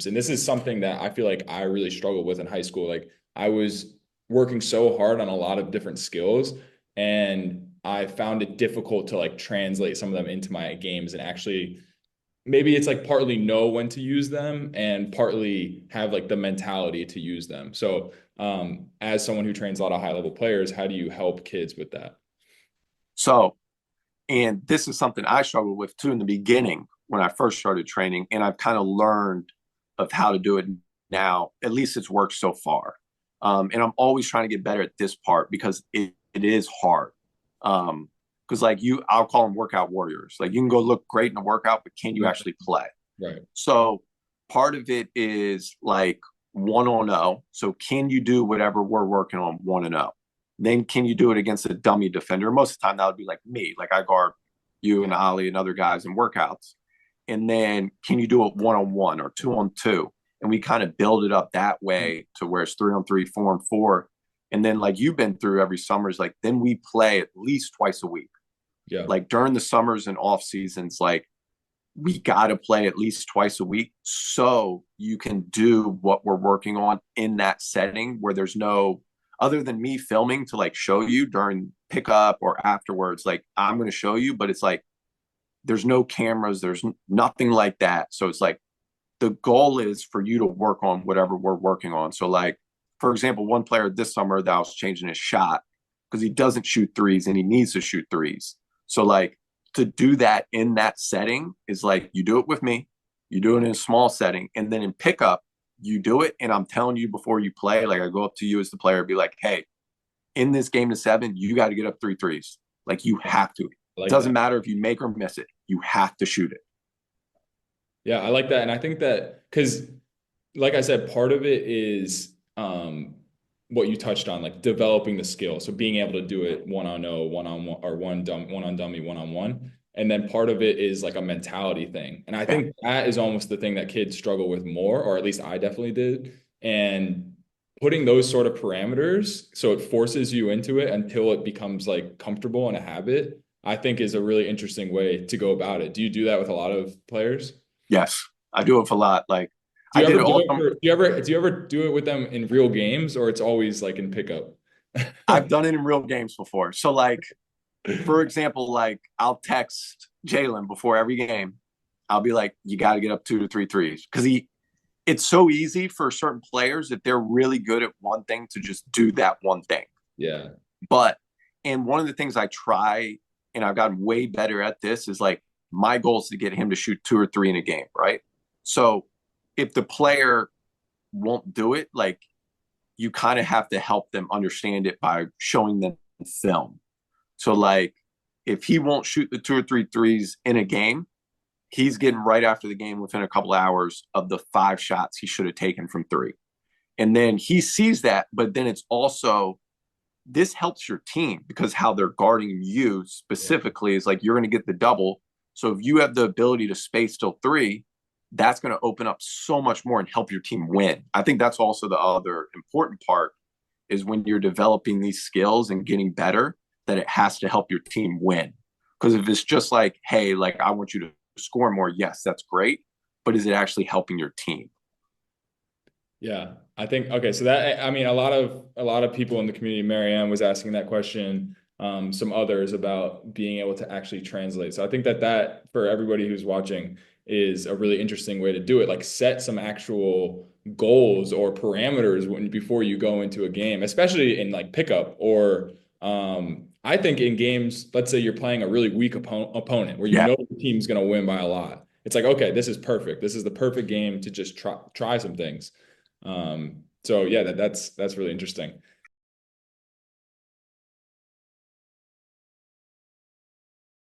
And this is something that I feel like I really struggled with in high school. Like I was working so hard on a lot of different skills, and I found it difficult to like translate some of them into my games and actually maybe it's like partly know when to use them and partly have like the mentality to use them. So, as someone who trains a lot of high level players, how do you help kids with that? So, and this is something I struggled with too in the beginning when I first started training, and I've kind of learned of how to do it now. At least it's worked so far. And I'm always trying to get better at this part because it is hard. Because like I'll call them workout warriors. Like you can go look great in a workout, but can you actually play? Right. So part of it is like 1-on-0. So can you do whatever we're working on 1-0? Then can you do it against a dummy defender? Most of the time that would be like me. Like I guard you and Ali and other guys in workouts. And then can you do it 1-on-1 or 2-on-2? And we kind of build it up that way to where it's 3-on-3, 4-on-4. And then like you've been through every summer is like then we play at least twice a week. Yeah. Like during the summers and off seasons, like we got to play at least twice a week so you can do what we're working on in that setting where there's no other than me filming to like show you during pickup or afterwards. Like I'm going to show you, but it's like there's no cameras, there's nothing like that. So it's like the goal is for you to work on whatever we're working on. So like for example, one player this summer that was changing his shot because he doesn't shoot threes and he needs to shoot threes. So like to do that in that setting is like you do it with me, you do it in a small setting, and then in pickup, you do it. And I'm telling you before you play, like I go up to you as the player, be like, hey, in this game to 7, you got to get up 3 threes. Like you have to. I It like doesn't that. matter if you make or miss it. You have to shoot it. Yeah, I like that. And I think that because, like I said, part of it is what you touched on, like developing the skill. So being able to do it one on one, or one on dummy, one on one. And then part of it is like a mentality thing. And I Yeah. think that is almost the thing that kids struggle with more, or at least I definitely did. And putting those sort of parameters, so it forces you into it until it becomes like comfortable and a habit, I think is a really interesting way to go about it. Do you do that with a lot of players? Yes. I do it for a lot. Like Do I you did ever it do all. it for, do you ever do it with them in real games, or it's always like in pickup? I've done it in real games before. So like, for example, like I'll text Jalen before every game. I'll be like, you got to get up 2 to 3 threes because it's so easy for certain players if they're really good at one thing to just do that one thing. Yeah. But, and one of the things I try, and I've gotten way better at this, is like my goal is to get him to shoot 2 or 3 in a game, right? So if the player won't do it, like you kind of have to help them understand it by showing them film. So, like, if he won't shoot the 2 or 3 threes in a game, he's getting right after the game within a couple of hours of the 5 shots he should have taken from 3. And then he sees that, but then it's also this helps your team because how they're guarding you Yeah. specifically is like you're going to get the double. So if you have the ability to space till 3, that's going to open up so much more and help your team win. I think that's also the other important part is when you're developing these skills and getting better, that it has to help your team win. Because if it's just like, hey, like I want you to score more, yes, that's great. But is it actually helping your team? Yeah, I think okay. So that I mean, a lot of people in the community. Marianne was asking that question. Some others about being able to actually translate. So I think that for everybody who's watching is a really interesting way to do it. Like set some actual goals or parameters before you go into a game, especially in like pickup or I think in games. Let's say you're playing a really weak opponent where you Yeah. know the team's going to win by a lot. It's like okay, this is perfect. This is the perfect game to just try some things. So yeah, that's really interesting.